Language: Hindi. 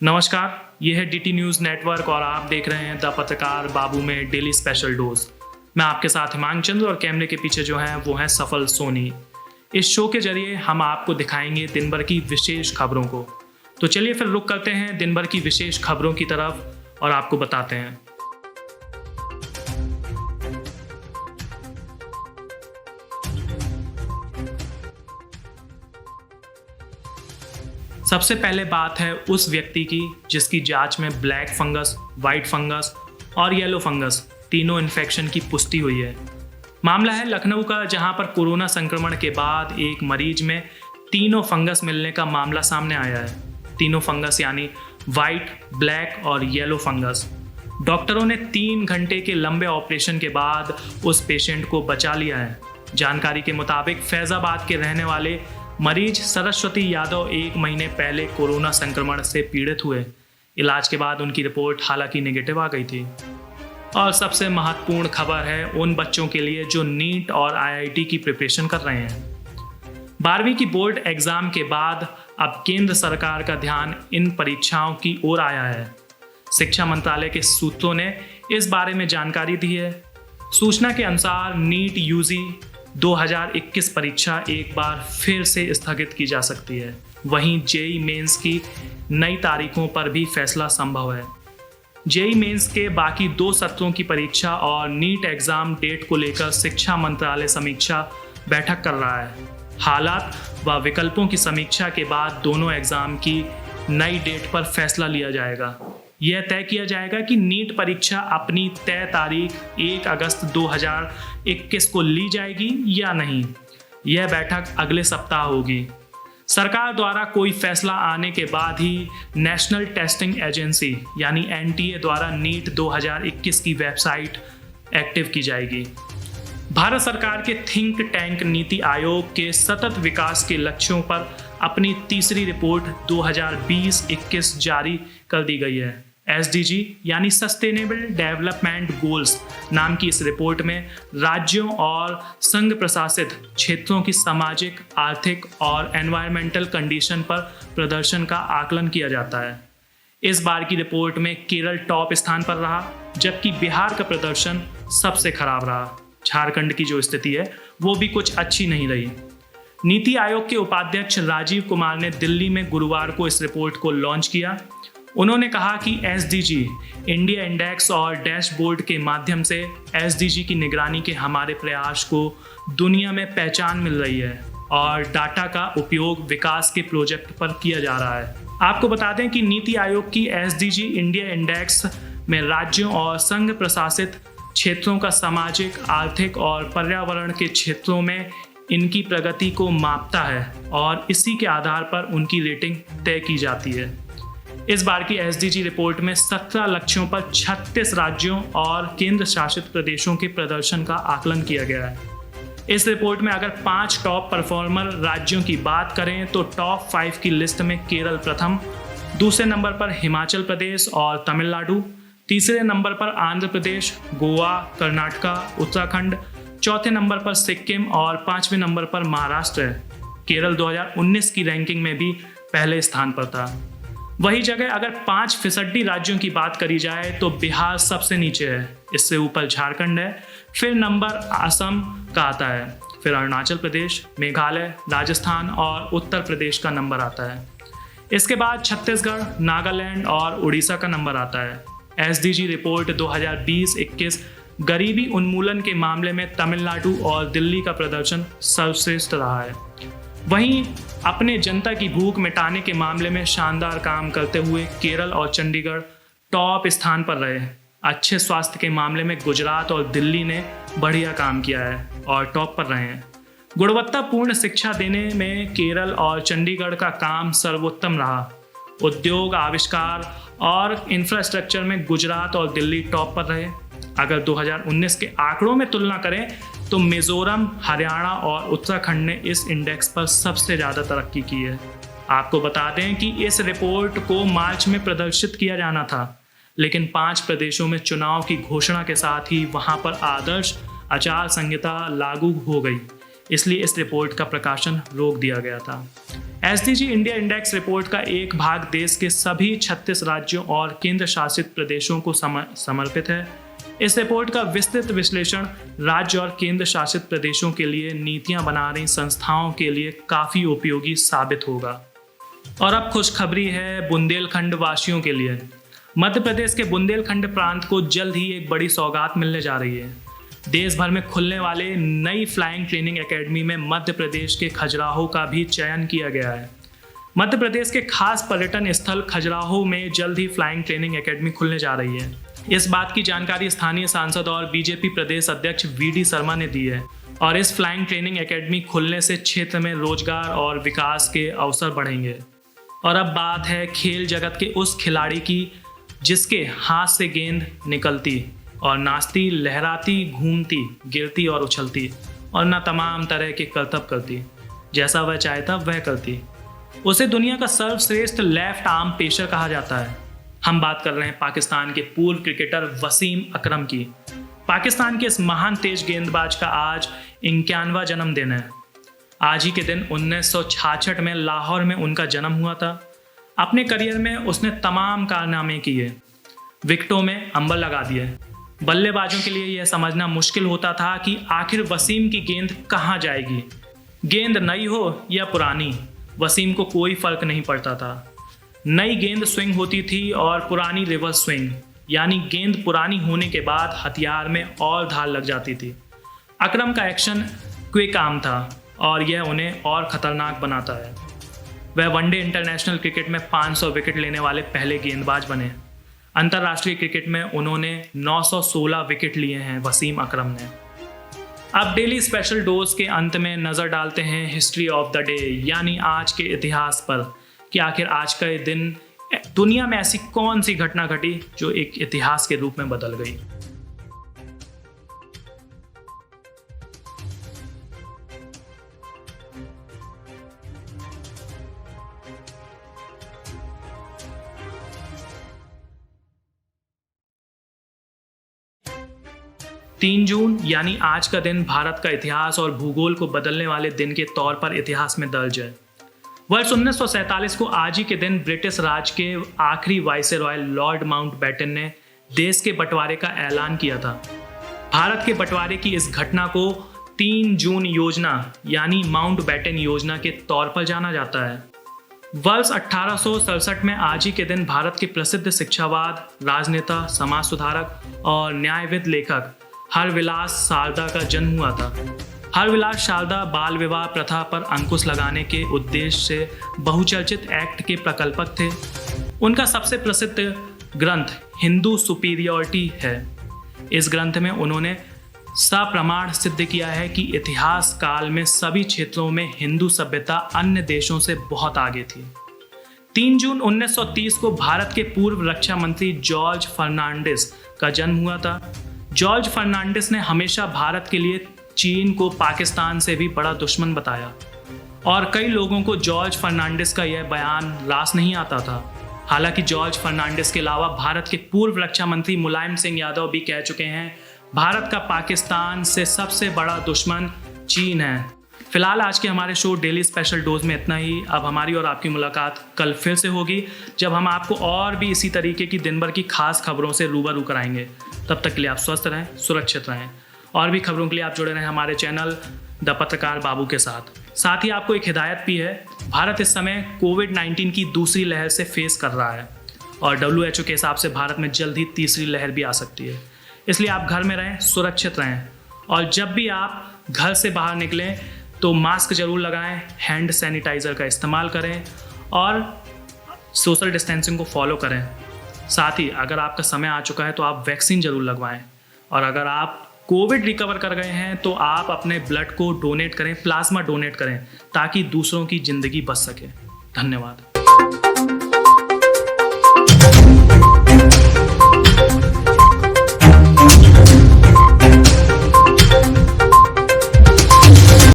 नमस्कार, ये है डीटी न्यूज़ नेटवर्क और आप देख रहे हैं द पत्रकार बाबू में डेली स्पेशल डोज। मैं आपके साथ हिमांचल और कैमरे के पीछे जो हैं वो हैं सफल सोनी। इस शो के जरिए हम आपको दिखाएंगे दिन भर की विशेष खबरों को। तो चलिए फिर रुक करते हैं दिन भर की विशेष खबरों की तरफ और आपको बताते हैं। सबसे पहले बात है उस व्यक्ति की जिसकी जांच में ब्लैक फंगस, वाइट फंगस और येलो फंगस तीनों इन्फेक्शन की पुष्टि हुई है। मामला है लखनऊ का, जहां पर कोरोना संक्रमण के बाद एक मरीज में तीनों फंगस मिलने का मामला सामने आया है। तीनों फंगस यानी वाइट, ब्लैक और येलो फंगस। डॉक्टरों ने 3 घंटे के लंबे ऑपरेशन के बाद उस पेशेंट को बचा लिया है। जानकारी के मुताबिक फैजाबाद के रहने वाले मरीज सरस्वती यादव 1 महीने पहले कोरोना संक्रमण से पीड़ित हुए। इलाज के बाद उनकी रिपोर्ट हालांकि नेगेटिव आ गई थी। और सबसे महत्वपूर्ण खबर है उन बच्चों के लिए जो नीट और आईआईटी की प्रिपरेशन कर रहे हैं। 12वीं की बोर्ड एग्जाम के बाद अब केंद्र सरकार का ध्यान इन परीक्षाओं की ओर आया है। शिक्षा मंत्रालय के सूत्रों ने इस बारे में जानकारी दी है। सूचना के अनुसार नीट यूजी 2021 परीक्षा एक बार फिर से स्थगित की जा सकती है। वहीं जेई मेंस की नई तारीखों पर भी फैसला संभव है। जेई मेंस के बाकी 2 सत्रों की परीक्षा और नीट एग्जाम डेट को लेकर शिक्षा मंत्रालय समीक्षा बैठक कर रहा है। हालात व विकल्पों की समीक्षा के बाद दोनों एग्जाम की नई डेट पर फैसला लिया जाएगा। यह तय किया जाएगा कि नीट परीक्षा अपनी तय तारीख 1 अगस्त 2021 को ली जाएगी या नहीं। यह बैठक अगले सप्ताह होगी। सरकार द्वारा कोई फैसला आने के बाद ही नेशनल टेस्टिंग एजेंसी यानी एनटीए द्वारा नीट 2021 की वेबसाइट एक्टिव की जाएगी। भारत सरकार के थिंक टैंक नीति आयोग के सतत विकास के लक्ष्यों पर अपनी तीसरी रिपोर्ट 2020-21 जारी कर दी गई है। SDG यानी सस्टेनेबल डेवलपमेंट गोल्स नाम की इस रिपोर्ट में राज्यों और संघ प्रशासित क्षेत्रों की सामाजिक, आर्थिक और एनवायरमेंटल कंडीशन पर प्रदर्शन का आकलन किया जाता है। इस बार की रिपोर्ट में केरल टॉप स्थान पर रहा, जबकि बिहार का प्रदर्शन सबसे खराब रहा। झारखंड की जो स्थिति है वो भी कुछ अच्छी नहीं रही। नीति आयोग के उपाध्यक्ष राजीव कुमार ने दिल्ली में गुरुवार को इस रिपोर्ट को लॉन्च किया। उन्होंने कहा कि SDG इंडिया इंडेक्स और डैशबोर्ड के माध्यम से SDG की निगरानी के हमारे प्रयास को दुनिया में पहचान मिल रही है और डाटा का उपयोग विकास के प्रोजेक्ट पर किया जा रहा है। आपको बता दें कि नीति आयोग की SDG इंडिया इंडेक्स में राज्यों और संघ प्रशासित क्षेत्रों का सामाजिक, आर्थिक और पर्यावरण के क्षेत्रों में इनकी प्रगति को मापता है और इसी के आधार पर उनकी रेटिंग तय की जाती है। इस बार की SDG रिपोर्ट में 17 लक्ष्यों पर 36 राज्यों और केंद्र शासित प्रदेशों के प्रदर्शन का आकलन किया गया है। इस रिपोर्ट में अगर 5 टॉप परफॉर्मर राज्यों की बात करें तो टॉप 5 की लिस्ट में केरल प्रथम, दूसरे नंबर पर हिमाचल प्रदेश और तमिलनाडु, तीसरे नंबर पर आंध्र प्रदेश, गोवा, कर्नाटका, उत्तराखंड, चौथे नंबर पर सिक्किम और 5वें नंबर पर महाराष्ट्र है। केरल 2019 की रैंकिंग में भी पहले स्थान पर था। वही जगह अगर 5% राज्यों की बात करी जाए तो बिहार सबसे नीचे है, इससे ऊपर झारखंड है, फिर नंबर असम का आता है, फिर अरुणाचल प्रदेश, मेघालय, राजस्थान और उत्तर प्रदेश का नंबर आता है। इसके बाद छत्तीसगढ़, नागालैंड और उड़ीसा का नंबर आता है। SDG रिपोर्ट 2020-21 गरीबी उन्मूलन के मामले में तमिलनाडु और दिल्ली का प्रदर्शन सर्वश्रेष्ठ रहा है। वहीं अपने जनता की भूख मिटाने के मामले में शानदार काम करते हुए केरल और चंडीगढ़ टॉप स्थान पर रहे। अच्छे स्वास्थ्य के मामले में गुजरात और दिल्ली ने बढ़िया काम किया है और टॉप पर रहे हैं। गुणवत्तापूर्ण शिक्षा देने में केरल और चंडीगढ़ का काम सर्वोत्तम रहा। उद्योग, आविष्कार और इंफ्रास्ट्रक्चर में गुजरात और दिल्ली टॉप पर रहे। अगर 2019 के आंकड़ों में तुलना करें तो मिजोरम, हरियाणा और उत्तराखंड ने इस इंडेक्स पर सबसे ज़्यादा तरक्की की है। आपको बता दें कि इस रिपोर्ट को मार्च में प्रदर्शित किया जाना था, लेकिन 5 प्रदेशों में चुनाव की घोषणा के साथ ही वहां पर आदर्श आचार संहिता लागू हो गई, इसलिए इस रिपोर्ट का प्रकाशन रोक दिया गया था। SDG इंडिया इंडेक्स रिपोर्ट का एक भाग देश के सभी 36 राज्यों और केंद्र शासित प्रदेशों को समर्पित है। इस रिपोर्ट का विस्तृत विश्लेषण राज्य और केंद्र शासित प्रदेशों के लिए नीतियां बना रही संस्थाओं के लिए काफ़ी उपयोगी साबित होगा। और अब खुशखबरी है बुंदेलखंड वासियों के लिए। मध्य प्रदेश के बुंदेलखंड प्रांत को जल्द ही एक बड़ी सौगात मिलने जा रही है। देश भर में खुलने वाले नई फ्लाइंग ट्रेनिंग एकेडमी में मध्य प्रदेश के खजुराहो का भी चयन किया गया है। मध्य प्रदेश के खास पर्यटन स्थल खजुराहो में जल्द ही फ्लाइंग ट्रेनिंग एकेडमी खुलने जा रही है। इस बात की जानकारी स्थानीय सांसद और बीजेपी प्रदेश अध्यक्ष VD शर्मा ने दी है। और इस फ्लाइंग ट्रेनिंग एकेडमी खुलने से क्षेत्र में रोजगार और विकास के अवसर बढ़ेंगे। और अब बात है खेल जगत के उस खिलाड़ी की जिसके हाथ से गेंद निकलती और नाचती, लहराती, घूमती, गिरती और उछलती और न तमाम तरह के करतब करती। जैसा वह चाहता वह करती। उसे दुनिया का सर्वश्रेष्ठ लेफ्ट आर्म पेसर कहा जाता है। हम बात कर रहे हैं पाकिस्तान के पूर्व क्रिकेटर वसीम अकरम की। पाकिस्तान के इस महान तेज गेंदबाज का आज 51वां जन्मदिन है। आज ही के दिन 1966 में लाहौर में उनका जन्म हुआ था। अपने करियर में उसने तमाम कारनामे किए, विकेटों में अंबर लगा दिए। बल्लेबाजों के लिए यह समझना मुश्किल होता था कि आखिर वसीम की गेंद कहाँ जाएगी। गेंद नई हो या पुरानी, वसीम को कोई फर्क नहीं पड़ता था। नई गेंद स्विंग होती थी और पुरानी रिवर्स स्विंग, यानी गेंद पुरानी होने के बाद हथियार में और धार लग जाती थी। अकरम का एक्शन क्विक आर्म था और यह उन्हें और खतरनाक बनाता है। वह वनडे इंटरनेशनल क्रिकेट में 500 विकेट लेने वाले पहले गेंदबाज बने। अंतर्राष्ट्रीय क्रिकेट में उन्होंने 916 विकेट लिए हैं वसीम अकरम ने। अब डेली स्पेशल डोज के अंत में नज़र डालते हैं हिस्ट्री ऑफ द डे, यानी आज के इतिहास पर, कि आखिर आज का ये दिन दुनिया में ऐसी कौन सी घटना घटी जो एक इतिहास के रूप में बदल गई। तीन जून यानी आज का दिन भारत का इतिहास और भूगोल को बदलने वाले दिन के तौर पर इतिहास में दर्ज है। वर्ष 1947 को आज ही के दिन ब्रिटिश राज के आखिरी वाइसरॉय लॉर्ड माउंटबेटन ने देश के बंटवारे का ऐलान किया था। भारत के बंटवारे की इस घटना को 3 जून योजना यानी माउंटबेटन योजना के तौर पर जाना जाता है। वर्ष 1867 में आज ही के दिन भारत के प्रसिद्ध शिक्षावाद, राजनेता, समाज सुधारक और न्यायविद लेखक हरविलास शारदा का जन्म हुआ था। हरविलास शारदा बाल विवाह प्रथा पर अंकुश लगाने के उद्देश्य से बहुचर्चित एक्ट के प्रकल्पक थे। उनका सबसे प्रसिद्ध ग्रंथ हिंदू सुपीरियरिटी है। इस ग्रंथ में उन्होंने सप्रमाण सिद्ध किया है कि इतिहास काल में सभी क्षेत्रों में हिंदू सभ्यता अन्य देशों से बहुत आगे थी। 3 जून 1930 को भारत के पूर्व रक्षा मंत्री जॉर्ज फर्नांडिस का जन्म हुआ था। जॉर्ज फर्नांडिस ने हमेशा भारत के लिए चीन को पाकिस्तान से भी बड़ा दुश्मन बताया और कई लोगों को जॉर्ज फर्नांडिस का यह बयान रास नहीं आता था। हालांकि जॉर्ज फर्नांडिस के अलावा भारत के पूर्व रक्षा मंत्री मुलायम सिंह यादव भी कह चुके हैं, भारत का पाकिस्तान से सबसे बड़ा दुश्मन चीन है। फिलहाल आज के हमारे शो डेली स्पेशल डोज में इतना ही। अब हमारी और आपकी मुलाकात कल फिर से होगी, जब हम आपको और भी इसी तरीके की दिन भर की खास खबरों से रूबरू कराएंगे। तब तक के लिए आप स्वस्थ रहें, सुरक्षित रहें। और भी खबरों के लिए आप जुड़े रहें हमारे चैनल द पत्रकार बाबू के साथ ही आपको एक हिदायत भी है। भारत इस समय कोविड-19 की दूसरी लहर से फेस कर रहा है और WHO के हिसाब से भारत में जल्द ही तीसरी लहर भी आ सकती है। इसलिए आप घर में रहें, सुरक्षित रहें और जब भी आप घर से बाहर निकलें तो मास्क जरूर लगाएं, हैंड सैनिटाइज़र का इस्तेमाल करें और सोशल डिस्टेंसिंग को फॉलो करें। साथ ही अगर आपका समय आ चुका है तो आप वैक्सीन जरूर लगवाएं और अगर आप कोविड रिकवर कर गए हैं तो आप अपने ब्लड को डोनेट करें, प्लाज्मा डोनेट करें ताकि दूसरों की ज़िंदगी बच सके। धन्यवाद।